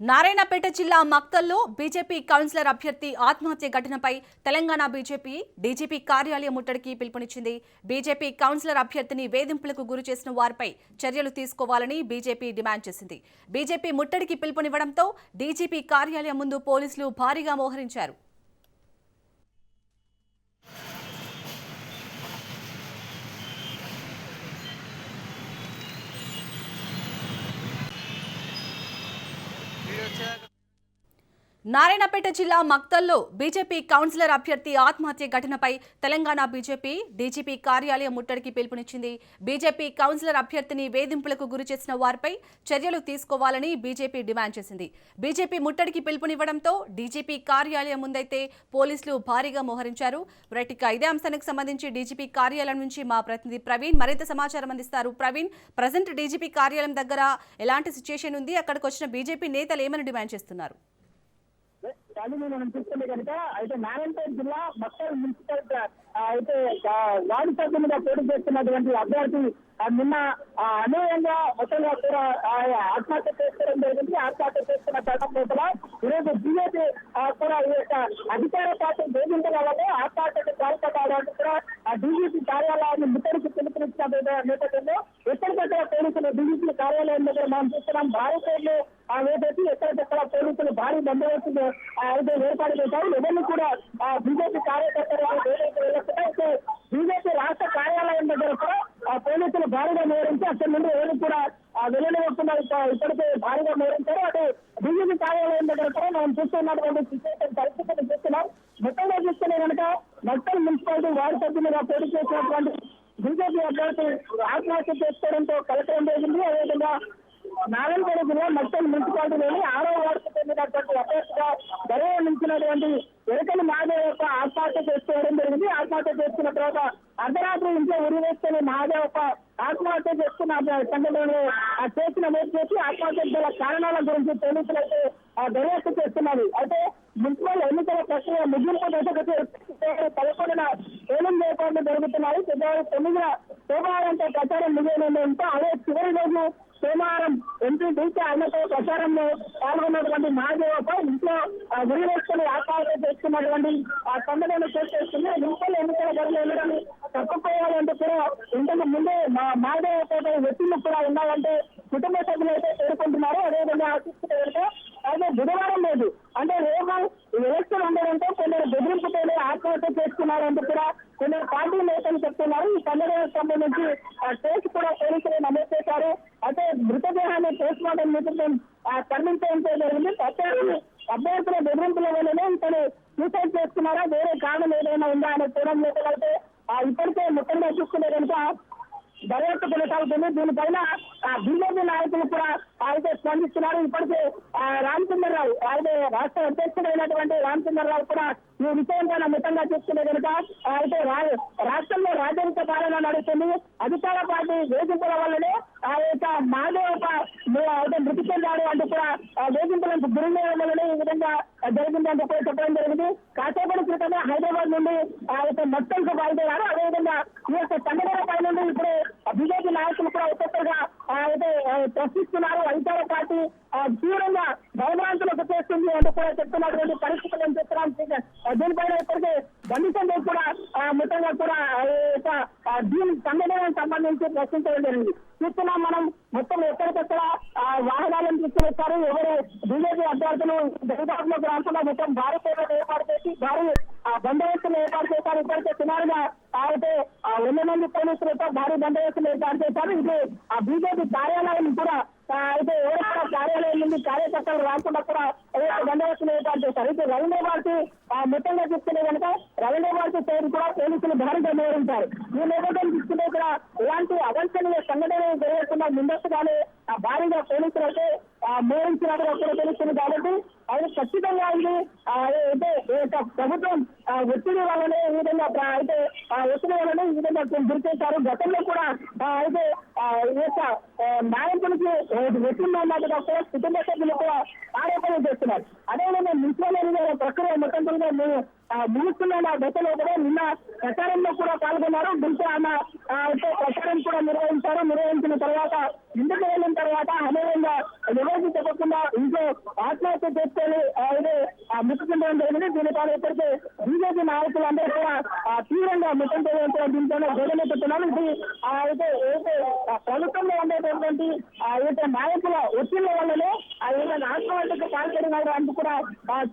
నారాయణపేట జిల్లా మక్తల్లో BJP councillor అభ్యర్థి ఆత్మహత్య ఘటనపై తెలంగాణ బీజేపీ డీజీపీ కార్యాలయం ముట్టడికి పిలుపునిచ్చింది. బీజేపీ కౌన్సిలర్ అభ్యర్థిని వేధింపులకు గురి చేసిన వారిపై చర్యలు తీసుకోవాలని బీజేపీ డిమాండ్ చేసింది. బీజేపీ ముట్టడికి పిలుపునివ్వడంతో డీజీపీ కార్యాలయం ముందు పోలీసులు భారీగా మోహరించారు. నారాయణపేట జిల్లా మక్తల్లో బీజేపీ కౌన్సిలర్ అభ్యర్థి ఆత్మహత్య ఘటనపై తెలంగాణ బీజేపీ డీజీపీ కార్యాలయం ముట్టడికి పిలుపునిచ్చింది. బీజేపీ కౌన్సిలర్ అభ్యర్థిని వేధింపులకు గురి చేసిన వారిపై చర్యలు తీసుకోవాలని బీజేపీ డిమాండ్ చేసింది. బీజేపీ ముట్టడికి పిలుపునివ్వడంతో డీజీపీ కార్యాలయం ముందైతే పోలీసులు భారీగా మోహరించారు. ఇదే అంశానికి సంబంధించి డీజీపీ కార్యాలయం నుంచి మా ప్రతినిధి ప్రవీణ్ మరింత సమాచారం అందిస్తారు. ప్రవీణ్, ప్రజెంట్ డీజీపీ కార్యాలయం దగ్గర ఎలాంటి సిచ్యుయేషన్ ఉంది? అక్కడికి వచ్చిన బీజేపీ నేతలు ఏమని డిమాండ్ చేస్తున్నారు? మనం చూస్తుంటే కనుక అయితే నారాయణపేట జిల్లా మక్తల్ మున్సిపల్ అయితే వార్డు సభ్యులుగా పోటీ చేస్తున్నటువంటి అభ్యర్థి నిన్న అన్యాయంగా మొత్తంగా కూడా ఆత్మహత్య చేసుకోవడం జరిగింది. ఆత్మహత్య చేసుకున్న చట్టం లోపల ఈరోజు బీజేపీ కూడా ఈ యొక్క అధికార పార్టీ వేదికల వల్ల ఆత్మహత్యకు పాల్పడడానికి కూడా డీజీపీ కార్యాలయాన్ని ముట్టడికి పిలుపునిచ్చిన నేపథ్యంలో ఎక్కడికక్కడ పోలీసులు డీజీపీ కార్యాలయం దగ్గర మనం చూస్తున్నాం. భారీ పేర్లు వేసేసి ఎక్కడికక్కడ పోలీసులు భారీ బందోబస్తు అయితే ఏర్పాటు చేశారు. ఎవరిని కూడా బీజేపీ కార్యకర్తలు అయితే బీజేపీ రాష్ట్ర కార్యాలయం దగ్గర కూడా పోలీసులు భారీగా మోహరించి అక్కడి నుండి ఎవరు కూడా వెళ్ళనివ్వకుండా ఇప్పటికే భారీగా మోహరించారు. అటు బీజేపీ కార్యాలయం దగ్గర కూడా మనం చూస్తున్నటువంటి సిచ్యువేషన్ పరిస్థితిని చూస్తున్నాం. మొత్తంగా చూస్తేనే కనుక మక్తల్ మున్సిపాలిటీ వార్డు సభ్యులుగా పోటీ చేసినటువంటి బీజేపీ అభ్యర్థి ఆత్మహత్య చేసుకోవడంతో కలెక్టర్ జరిగింది. అదేవిధంగా నారాయణపేట జిల్లా మక్తల్ మున్సిపాలిటీలోని 6వ వార్డుకు చెందినటువంటి అభ్యర్థిగా బరువు నిలిచినటువంటి ఎరకని మహాదేవ్ యొక్క ఆత్మహత్య చేసుకోవడం జరిగింది. ఆత్మహత్య చేసుకున్న తర్వాత అర్ధరాత్రి ఇంట్లో ఉరివేసుకుని మహాదేవ్ యొక్క ఆత్మహత్య చేసుకున్న సంఘటనలో చేసిన మోసం చేసి ఆత్మహత్య గల కారణాల గురించి పోలీసులు అయితే దర్యాప్తు చేస్తున్నారు. అయితే మున్సిపల్ ఎన్నికల ప్రక్రియ ముగింపు దశకు 11న పోలింగ్ ఏర్పాట్లు జరుగుతున్నాయి. ఫిబ్రవరి 9న సోమవారంతో ప్రచారం ముగియనుండడంతో అదే చివరి రోజు సోమవారం ఎంపీ డీకే ఆయనతో ప్రచారంలో పాల్గొన్నటువంటి మహాదేవపై ఇంట్లో గురి వేసుకుని ఆత్మహత్య చేసుకున్నటువంటి సంఘటనలు చేస్తుంది. మున్సిపల్ ఎన్నికల బదులు వెళ్ళడానికి తప్పుకోవాలంటే కూడా ఇంతకు ముందే మహాదేవపై వ్యక్తులు కూడా ఉన్నాయంటే కుటుంబ సభ్యులు అయితే చేరుకుంటున్నారు. అదేవిధంగా అయితే బుధవారం లేదు అంటే రేపు ఎలక్షన్ ఉండడంతో కొందరు బెదిరింపుతోనే ఆత్మహత్య చేసుకున్నారంటూ కూడా కొందరు పార్టీ నేతలు చెప్తున్నారు. ఈ సంఘటనకు సంబంధించి కేసు కూడా పోలీసులు నమోదు చేశారు. అయితే మృతదేహాన్ని పోస్ట్ మార్టం నిమిత్తం తరలించడం జరిగింది. ప్రత్యేక అభ్యర్థుల బెదిరింపుల వల్లనే ఇతను సూసైడ్ చేసుకున్నారా, వేరే కారణం ఏదైనా ఉందా అనే కోణం నేతలైతే ఇప్పటికే మొత్తంగా చూసుకునే కనుక దర్యాప్తు కొనసాగుతుంది. దీనిపైన బీజేపీ నాయకులు కూడా అయితే స్పందిస్తున్నారు. ఇప్పటికే రామచంద్రరావు అయితే రాష్ట్ర అధ్యక్షుడైనటువంటి రామచంద్రరావు కూడా ఈ విషయం పైన మొత్తంగా చూసుకునే కనుక అయితే రాష్ట్రంలో రాజకీయ పాలన నడుస్తుంది. అధికార పార్టీ వేధింపుల వల్లనే ఆ యొక్క మాధవ అయితే మృతి చెందాడు అంటూ కూడా వేధింపులకు గురి వల్లనే ఈ విధంగా జరిగిందంటూ కూడా చెప్పడం జరిగింది. కాసేపటి క్రితమే హైదరాబాద్ నుండి ఆ యొక్క మొత్తంకు బయలుదేరారు. అదేవిధంగా ఈ యొక్క సంఘటన పై నుండి ఇప్పుడు బీజేపీ నాయకులు కూడా ఒక్కొక్కరుగా అయితే ప్రశ్నిస్తున్నారు. అధికార పార్టీ తీవ్రంగా భయభ్రాంతులకు చేస్తుంది అంటూ కూడా చెప్తున్నటువంటి పరిస్థితులను చెప్తున్నాం. దీనిపైన ఇప్పటికే బండిసంలో కూడా మొత్తంగా కూడా దీని సంఘటనకు సంబంధించి ప్రశ్నించడం జరిగింది. చూస్తున్నాం మనం మొత్తం ఎక్కడికెక్కడ వాహనాలను తీసుకువచ్చారు. ఎవరు బీజేపీ అభ్యర్థులు దరిదాపులో ప్రాంతంలో మొత్తం భారీ పేర్లను ఏర్పాటు చేసి భారీ బందోబస్తులు ఏర్పాటు చేశారు. ఇప్పటికే సుమారుగా అయితే 100 మంది పోలీసులతో భారీ బందోబస్తులు ఏర్పాటు చేశారు. ఇది బీజేపీ కార్యాలయం కూడా అయితే ఎవరైనా కార్యాలయం నుండి కార్యకర్తలు రాకుండా కూడా బందోబస్తులు ఏర్పాటు చేశారు. అయితే రవీంద్ర పార్టీ మొత్తంగా చూసుకునే కనుక రవీంద్ర పార్టీ సైడ్ కూడా పోలీసులు భారీగా మోహరించారు. ఈ నేపథ్యం చూసుకుంటే కూడా ఇలాంటి అవాంఛనీయ సంఘటనలు జరగకుండా ముందస్తుగానే భారీగా పోలీసులు అయితే మోహరించినట్టుగా కూడా తెలుస్తుంది. కాబట్టి అది ఖచ్చితంగా ఇది అయితే ప్రభుత్వం ఒత్తిడి వల్లనే ఈ విధంగా అయితే ఒత్తిడి వల్లనే ఈ విధంగా గురిచేశారు. గతంలో కూడా అయితే ఈ యొక్క నాయకులకి వచ్చిందన్నట్టుగా కూడా కుటుంబ సభ్యులు కూడా ఆరోపణలు చేస్తున్నారు. అదేవిధంగా మున్సిపల్ ఎన్నికల ప్రక్రియ మొత్తం ముగుస్తున్న దశలో కూడా నిన్న ప్రచారంలో కూడా పాల్గొన్నారు. దిల్సే అన్న ప్రచారం కూడా నిర్వహించారు. నిర్వహించిన తర్వాత ఇంటికి వెళ్ళిన తర్వాత అనేకంగా ఎవరికి చెప్పకుండా ఇంట్లో ఆత్మహత్య చేసుకొని మృతి చెందడం జరిగింది. దీనిపై ఇప్పటికే బీజేపీ నాయకులందరూ కూడా తీవ్రంగా మృతం చేయడం దీంతో గోడనే పెట్టున్నారు. ఇది అయితే ప్రభుత్వంలో ఉండేటటువంటి నాయకుల ఒత్తిళ్ల వల్లనే ఆత్మహత్యకు పాల్పడినారు అంటూ కూడా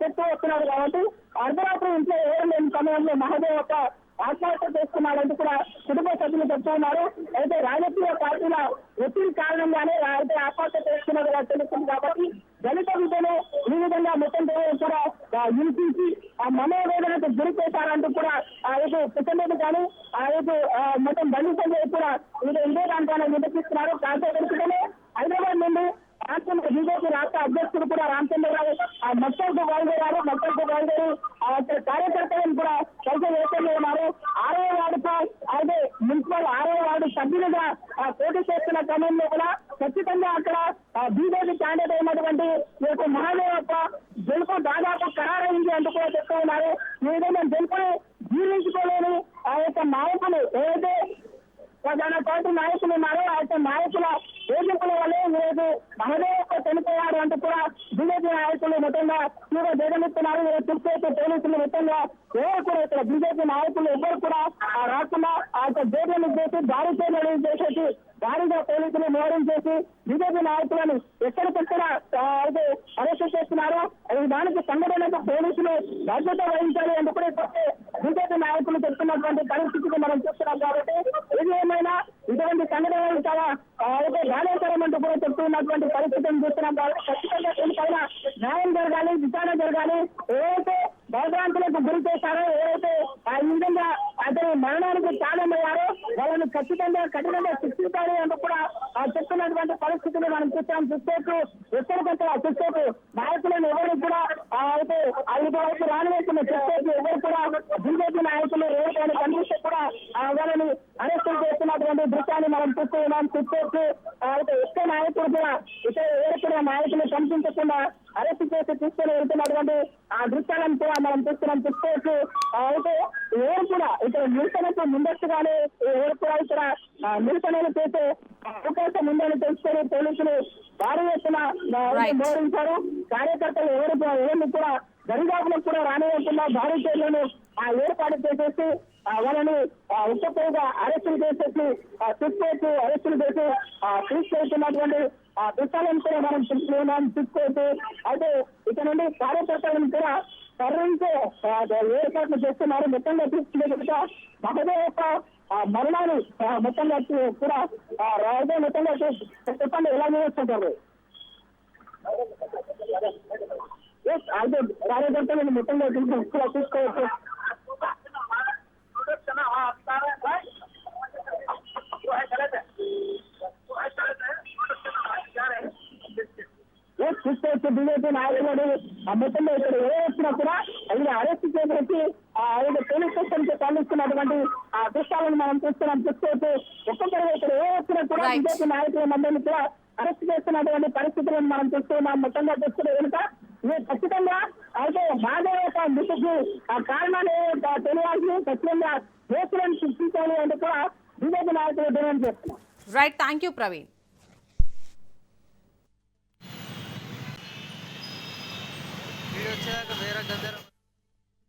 చెప్తూ వస్తున్నారు. కాబట్టి అర్ధరాత్రి ఇంట్లో ఎవరు లేని సమయంలో మహదేవ్ యొక్క ఆత్మహత్య చేసుకున్నాడంటూ కూడా కుటుంబ సభ్యులు చెప్తూ ఉన్నారు. అయితే రాజకీయ పార్టీల ఒత్తిడి కారణంగానే అయితే ఆత్మహత్య చేసుకున్నట్టుగా తెలుస్తుంది. కాబట్టి దళిత విధులు ఈ విధంగా మొత్తం కూడా హింసించి మనోవేదనకు గురి చేశారంటూ కూడా అయితే పుట్టలేదు కానీ అయితే మొత్తం దళితులు కూడా ఇదే దాంట్లో వినిపిస్తున్నారు. కాకపోతే హైదరాబాద్ నుండి రాష్ట్రంలో బీజేపీ రాష్ట్ర అధ్యక్షుడు కూడా రామచంద్రరావు మక్కలకు బయలుదేరారు. మక్కలకు బయలుదేరి కార్యకర్తలను కూడా కలిసి వేస్తూనే ఉన్నారు. 6వ వార్డుపై అయితే మున్సిపల్ 6వ వార్డు సభ్యులుగా పోటీ చేస్తున్న క్రమంలో కూడా ఖచ్చితంగా అక్కడ బీజేపీ క్యాండిడేట్ అయినటువంటి ఈ యొక్క మహాదేవ్ యొక్క గెలుపు దాదాపు ఖరారైంది అంటూ కూడా చెప్తూ ఉన్నారు. ఈ విధంగా గెలుపుని జీర్ణించుకోలేని ఆ యొక్క నాయకులు ఏదైతే ప్రధాన పార్టీ నాయకులు ఉన్నారో ఆ యొక్క నాయకుల వేదికల వల్లే ఈరోజు మహదేవ్ చనిపోయారు అంటూ కూడా బీజేపీ నాయకులు మొత్తంగా తీవ్ర జగనిస్తున్నారు. చూస్తే పోలీసులు మొత్తంగా ఎవరు కూడా ఇక్కడ బీజేపీ నాయకులు ఎవరు కూడా రాకుండా ఆ యొక్క జేబీని చేసి దాడి చేయడం చేసేసి భారీగా పోలీసులు మోహరం చేసి బీజేపీ నాయకులను ఎక్కడికెక్కడ అయితే అరెస్ట్ చేస్తున్నారు. దానికి సంఘటనకు పోలీసులు బాధ్యత వహించాలి అని కూడా బీజేపీ నాయకులు చెప్తున్నటువంటి పరిస్థితిని మనం చూస్తున్నాం. కాబట్టి ఏది ఏమైనా ఇటువంటి సంఘటనలు చాలా అయితే గాలేకరం అంటూ కూడా చెప్తున్నటువంటి పరిస్థితిని చూస్తున్నాం. కాబట్టి ఖచ్చితంగా దీనిపైన న్యాయం జరగాలి, విచారణ జరగాలి. ఏవైతే భయభ్రాంతులకు గురి చేశారో, ఏవైతే ఈ విధంగా అతని మరణానికి కారణమయ్యారో వాళ్ళని ఖచ్చితంగా కఠినంగా శిక్షించాలి అంటూ కూడా చెప్తున్నటువంటి పరిస్థితిని మనం చూస్తాం. చూసేపు ఎక్కడికక్కడ చూసేపు నాయకులను ఎవరు కూడా అయితే ఇటువైపు రానివేస్తున్న చూసేపు ఎవరు కూడా బీజేపీ నాయకులు ఎవరికైనా కనిపిస్తే కూడా వాళ్ళని అరెస్టులు చేస్తున్నటువంటి దృశ్యాన్ని మనం చూస్తూ ఉన్నాం. చూసేపు అయితే ఎక్కువ నాయకులు కూడా ఇతర ఎవరికైనా నాయకులు కనిపించకుండా అరెస్ట్ చేసి తీసుకొని వెళ్తున్నటువంటి ఆ దృశ్యాలను కూడా మనం చూస్తున్నాం. చూసుకోవచ్చు. అయితే ఎవరు కూడా ఇక్కడ నిరసనకు ముందస్తుగానే ఎవరు కూడా ఇక్కడ నిరసనలు చేసే అవకాశం ఉందని తెలుసుకొని పోలీసులు భారీ ఎత్తున మోహరించారు. కార్యకర్తలు ఎవరిని కూడా దరిదాపులకు కూడా రానివ్వకుండా భారీ చర్యలను ఏర్పాటు చేసేసి వాళ్ళని ఉత్తపైగా అరెస్టులు చేసేసి చూసుకోవచ్చు. అరెస్టులు చేసి తీసుకెళ్తున్నటువంటి దృశ్యాలను కూడా మనం చూసుకోవచ్చు. అయితే ఇక్కడ నుండి కార్యకర్తలను కూడా తరలించే ఏర్పాట్లు చేస్తున్నారు. మొత్తంగా తీసుకునే మహదేవ్ యొక్క మరణాన్ని మొత్తంగా కూడా రాజే మొత్తంగా చెప్పండి ఎలా చేస్తుంటారు. అయితే కార్యకర్తలను మొత్తంగా చూసుకోవచ్చు. చూసుకోవచ్చు. బీజేపీ నాయకులు మొత్తంలో ఇక్కడ ఏ వచ్చినా కూడా ఇది అరెస్ట్ చేసి పోలీస్ స్టేషన్ కి తరలిస్తున్నటువంటి దృశ్యాలను మనం చూస్తున్నాం. చూసుకోవచ్చు. ఒక్కొక్కరు ఇక్కడ ఏ వచ్చినా కూడా బీజేపీ నాయకుల మందిని కూడా అరెస్ట్ చేస్తున్నటువంటి పరిస్థితులను మనం చూస్తున్నాం. మొత్తంగా చూసుకునే కనుక ఇది ఖచ్చితంగా అయితే మాధవ్ యొక్క మృతికి కారణాలు తెలియాల్సి ఖచ్చితంగా కేసులను సృష్టించాలి అంటే కూడా బీజేపీ నాయకులు డిమాండ్ చేస్తున్నారు. Right, thank you Praveen. Video వచ్చాక వేరే గద్దరు